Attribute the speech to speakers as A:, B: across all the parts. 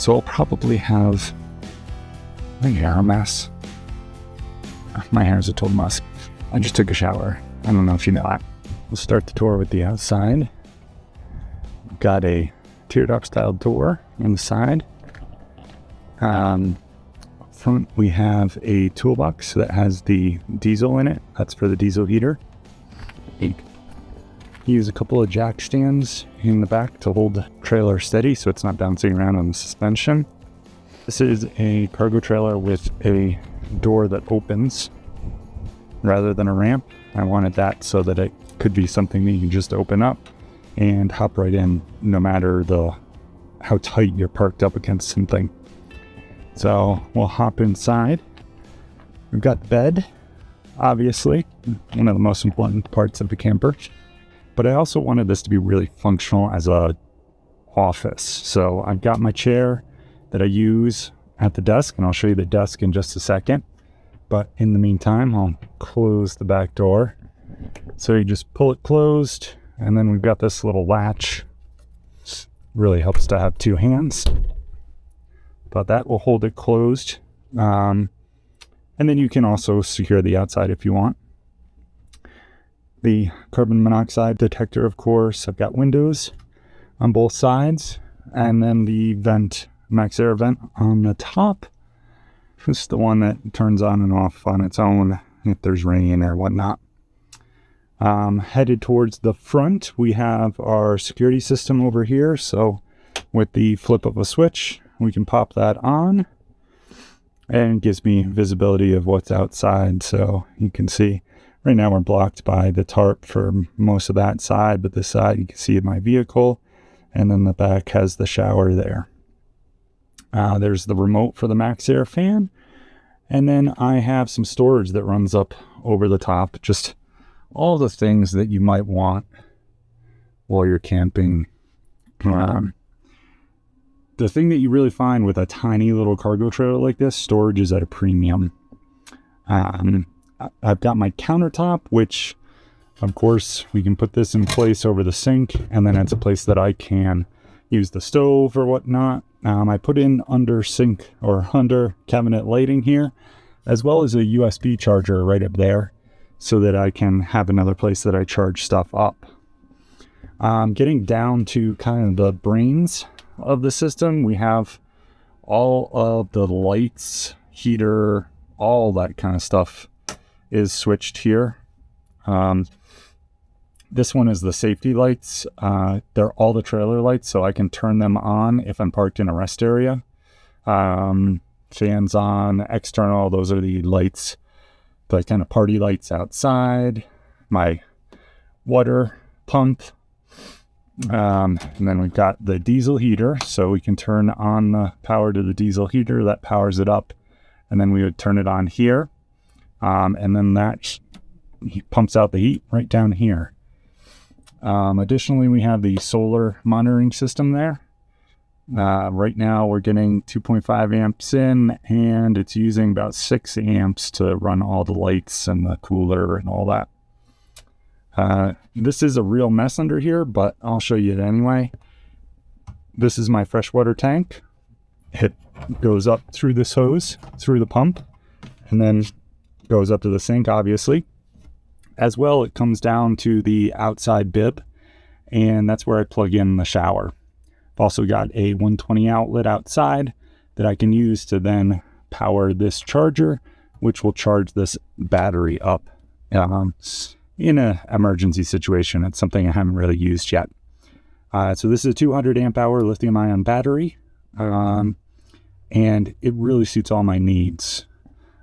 A: So I'll probably have my hair a mess. My hair is a total mess. I just took a shower. I don't know if you know that. We'll start the tour with the outside. We've got a teardrop style door on the side. Front we have a toolbox that has the diesel in it. That's for the diesel heater. Use a couple of jack stands in the back to hold the trailer steady so it's not bouncing around on the suspension. This is a cargo trailer with a door that opens rather than a ramp. I wanted that so that it could be something that you can just open up and hop right in no matter how tight you're parked up against something. So we'll hop inside. We've got the bed, obviously, one of the most important parts of the camper. But I also wanted this to be really functional as a office. So I've got my chair that I use at the desk, and I'll show you the desk in just a second. But in the meantime, I'll close the back door. So you just pull it closed, and then we've got this little latch. Really helps to have two hands. But that will hold it closed. And then you can also secure the outside if you want. The carbon monoxide detector, of course. I've got windows on both sides, and then the vent, max air vent on the top. This is the one that turns on and off on its own if there's rain or whatnot. Headed towards the front, we have our security system over here. So with the flip of a switch, we can pop that on, and it gives me visibility of what's outside. So you can see right now we're blocked by the tarp for most of that side, but this side you can see my vehicle, and then the back has the shower there. There's the remote for the max air fan, and then I have some storage that runs up over the top, just all the things that you might want while you're camping. The thing that you really find with a tiny little cargo trailer like this, storage is at a premium. I've got my countertop, which of course we can put this in place over the sink, and then it's a place that I can use the stove or whatnot. I put in under sink or under cabinet lighting here, as well as a USB charger right up there so that I can have another place that I charge stuff up. Getting down to kind of the brains of the system, we have all of the lights, heater, all that kind of stuff is switched here. This one is the safety lights. They're all the trailer lights, so I can turn them on if I'm parked in a rest area. Fans on, external, those are the lights, the kind of party lights outside. My water pump. And then we've got the diesel heater, so we can turn on the power to the diesel heater. That powers it up, and then we would turn it on here. And then that pumps out the heat right down here. Additionally, we have the solar monitoring system there. Right now we're getting 2.5 amps in, and it's using about 6 amps to run all the lights and the cooler and all that. This is a real mess under here, but I'll show you it anyway. This is my freshwater tank. It goes up through this hose, through the pump, and then goes up to the sink, obviously. As well, it comes down to the outside bib, and that's where I plug in the shower. I've also got a 120 outlet outside that I can use to then power this charger, which will charge this battery up. In an emergency situation. It's something I haven't really used yet. So this is a 200 amp hour lithium ion battery, and it really suits all my needs.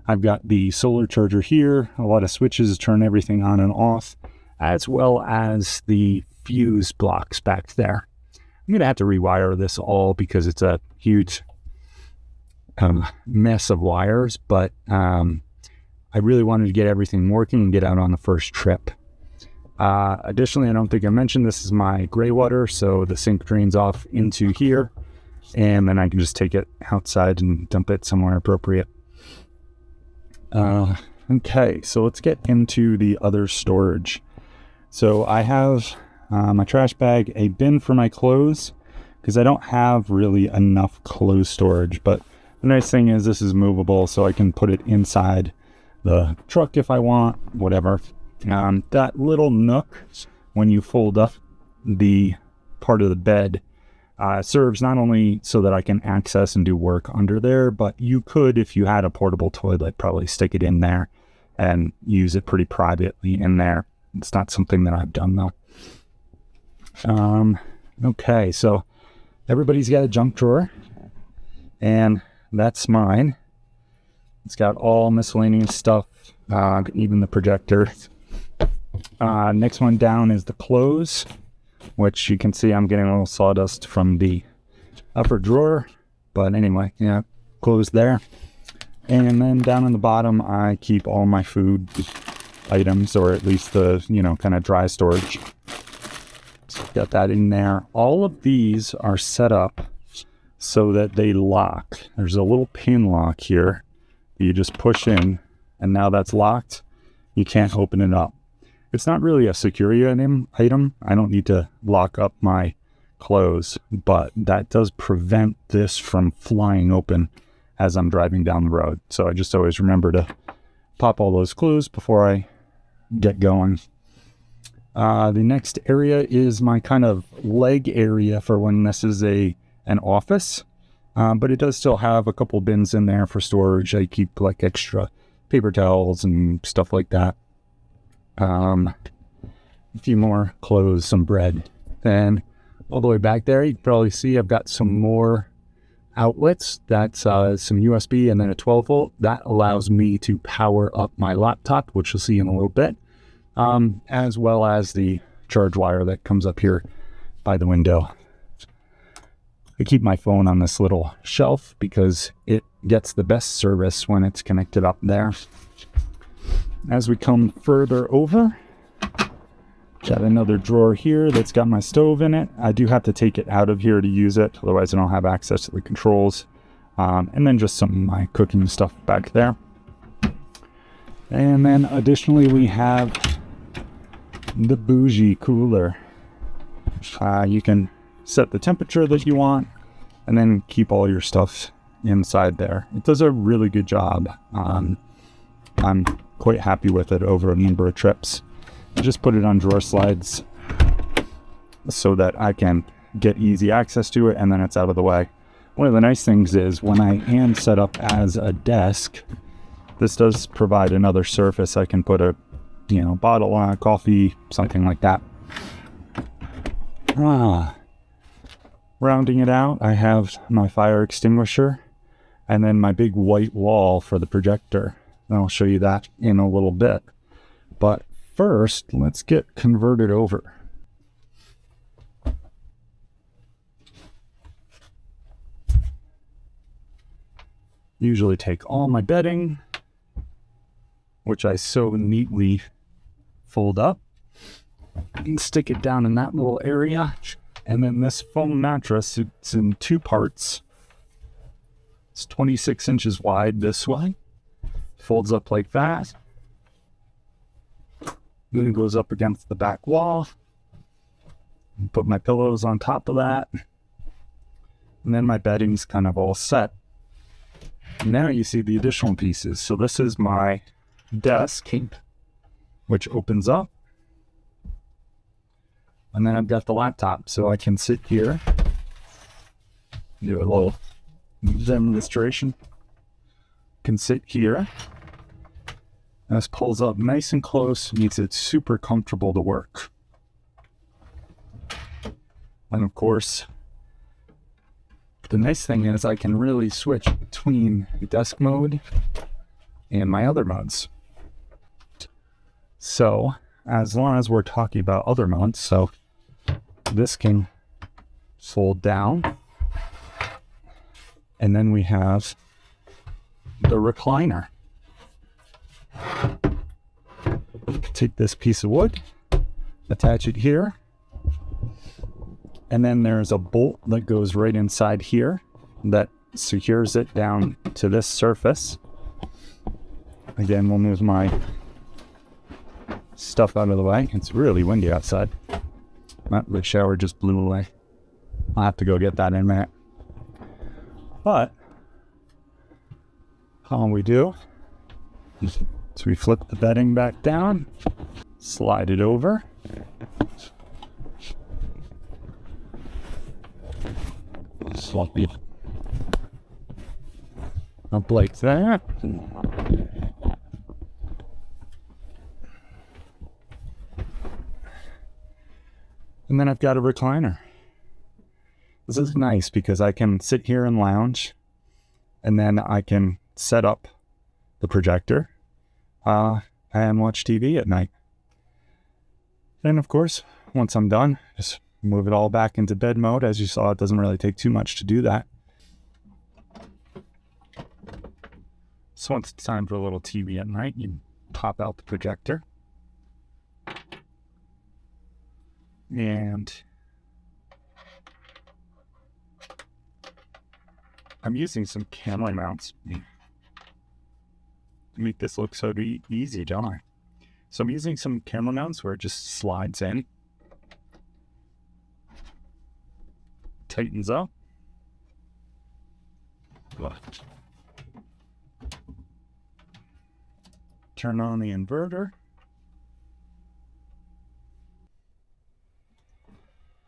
A: I've got the solar charger here, a lot of switches to turn everything on and off, as well as the fuse blocks back there. I'm going to have to rewire this all because it's a huge mess of wires, but I really wanted to get everything working and get out on the first trip. Additionally, I don't think I mentioned, this is my gray water, so the sink drains off into here, and then I can just take it outside and dump it somewhere appropriate. Okay, so let's get into the other storage. So I have my trash bag, a bin for my clothes, because I don't have really enough clothes storage. But the nice thing is this is movable, so I can put it inside the truck if I want, whatever. That little nook, when you fold up the part of the bed, serves not only so that I can access and do work under there, but you could, if you had a portable toilet, probably stick it in there and use it pretty privately in there. It's not something that I've done though. Okay, so everybody's got a junk drawer, and that's mine. It's got all miscellaneous stuff, even the projector. Next one down is the clothes, which you can see I'm getting a little sawdust from the upper drawer. But anyway, yeah, clothes there. And then down on the bottom, I keep all my food items, or at least the, kind of dry storage. So got that in there. All of these are set up so that they lock. There's a little pin lock here that you just push in, and now that's locked. You can't open it up. It's not really a security item. I don't need to lock up my clothes, but that does prevent this from flying open as I'm driving down the road. So I just always remember to pop all those clues before I get going. The next area is my kind of leg area for when this is an office, but it does still have a couple bins in there for storage. I keep like extra paper towels and stuff like that. A few more clothes, some bread. Then all the way back there, you can probably see I've got some more outlets. That's some USB and then a 12 volt. That allows me to power up my laptop, which you'll see in a little bit, as well as the charge wire that comes up here by the window. I keep my phone on this little shelf because it gets the best service when it's connected up there. As we come further over, got another drawer here that's got my stove in it. I do have to take it out of here to use it, otherwise I don't have access to the controls. And then just some of my cooking stuff back there. And then additionally we have the bougie cooler. You can set the temperature that you want and then keep all your stuff inside there. It does a really good job. I'm quite happy with it over a number of trips. I just put it on drawer slides so that I can get easy access to it, and then it's out of the way. One of the nice things is when I am set up as a desk, this does provide another surface. I can put a bottle on, coffee, something like that. Rounding it out, I have my fire extinguisher and then my big white wall for the projector. And I'll show you that in a little bit. But first, let's get converted over. Usually take all my bedding, which I so neatly fold up, and stick it down in that little area. And then this foam mattress, it's in two parts. It's 26 inches wide this way. Folds up like that. Then it goes up against the back wall. Put my pillows on top of that. And then my bedding's kind of all set. Now you see the additional pieces. So this is my desk, which opens up. And then I've got the laptop, so I can sit here, do a little demonstration. Can sit here. And this pulls up nice and close, makes it super comfortable to work. And of course, the nice thing is I can really switch between desk mode and my other modes. So, as long as we're talking about other modes, so this can fold down. And then we have the recliner. Take this piece of wood, attach it here, and then there's a bolt that goes right inside here that secures it down to this surface. Again, we'll move my stuff out of the way. It's really windy outside. The shower just blew away. I'll have to go get that in a minute. But all we do is we flip the bedding back down, slide it over, swap it up like that. And then I've got a recliner. This is nice because I can sit here and lounge, and then I can set up the projector and watch TV at night. Then, of course, once I'm done, just move it all back into bed mode. As you saw, it doesn't really take too much to do that. So once it's time for a little TV at night, you pop out the projector. And I'm using some camera mounts to make this look so easy, don't I? So I'm using some camera mounts where it just slides in, tightens up, turn on the inverter,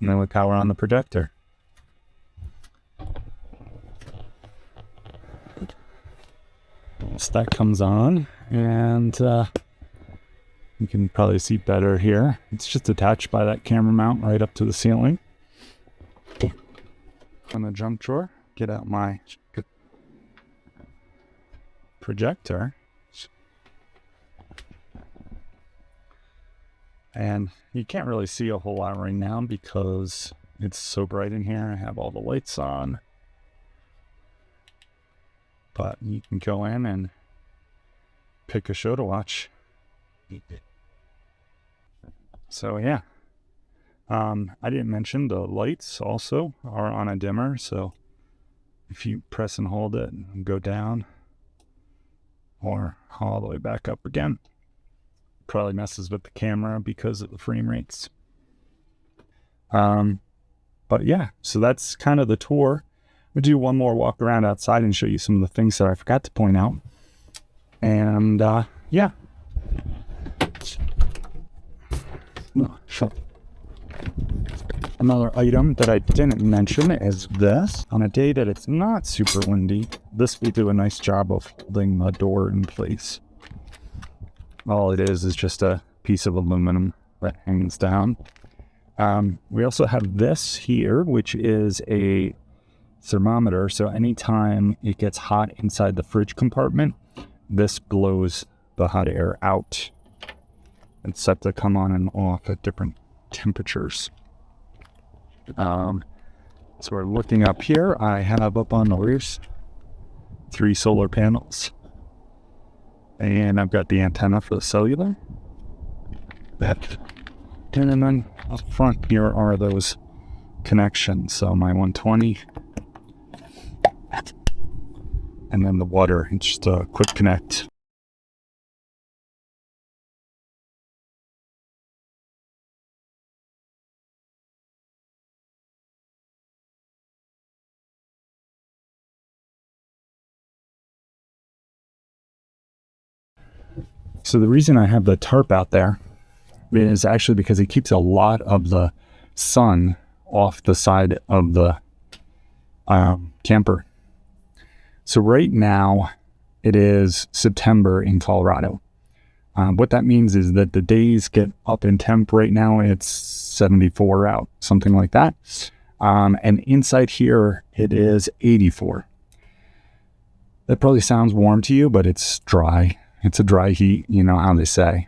A: and then we power on the projector. So that comes on, and you can probably see better here. It's just attached by that camera mount right up to the ceiling. On the junk drawer, get out my projector. And you can't really see a whole lot right now because it's so bright in here. I have all the lights on. But you can go in and pick a show to watch. So yeah. I didn't mention the lights also are on a dimmer. So if you press and hold it and go down or all the way back up again, probably messes with the camera because of the frame rates. But yeah, so that's kind of the tour. We'll do one more walk around outside and show you some of the things that I forgot to point out. And yeah. Another item that I didn't mention is this. On a day that it's not super windy, this will do a nice job of holding the door in place. All it is just a piece of aluminum that hangs down. We also have this here, which is a thermometer. So anytime it gets hot inside the fridge compartment, this blows the hot air out. It's set to come on and off at different temperatures. So we're looking up here. I have up on the roof 3 solar panels. And I've got the antenna for the cellular. And then up front here are those connections. So my 120. And then the water. It's just a quick connect. So the reason I have the tarp out there is actually because it keeps a lot of the sun off the side of the camper. So right now it is September in Colorado. What that means is that the days get up in temp. Right now it's 74 out, something like that. And inside here it is 84. That probably sounds warm to you, but it's dry. It's a dry heat, you know how they say.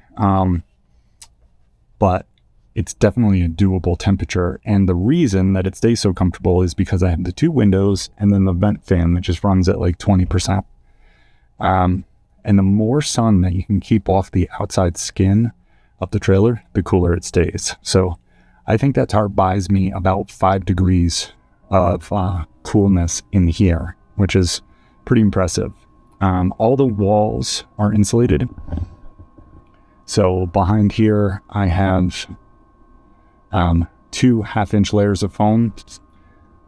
A: But it's definitely a doable temperature. And the reason that it stays so comfortable is because I have the 2 windows and then the vent fan that just runs at like 20%. And the more sun that you can keep off the outside skin of the trailer, the cooler it stays. So I think that tarp buys me about 5 degrees of coolness in here, which is pretty impressive. All the walls are insulated. So behind here, I have 2 half-inch layers of foam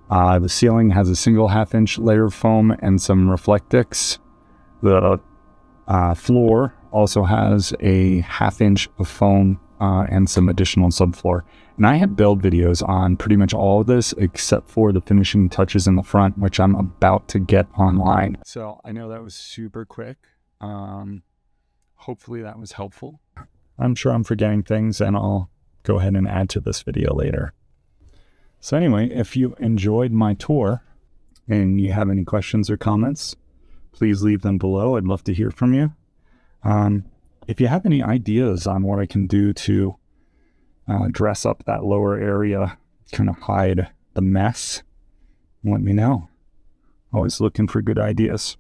A: The ceiling has a single 1/2-inch layer of foam and some Reflectix. The floor also has a 1/2 inch of foam and some additional subfloor. And I have build videos on pretty much all of this except for the finishing touches in the front, which I'm about to get online. So I know that was super quick. Hopefully that was helpful. I'm sure I'm forgetting things, and I'll go ahead and add to this video later. So anyway, if you enjoyed my tour and you have any questions or comments, please leave them below. I'd love to hear from you. If you have any ideas on what I can do to dress up that lower area, kind of hide the mess, let me know. Always looking for good ideas.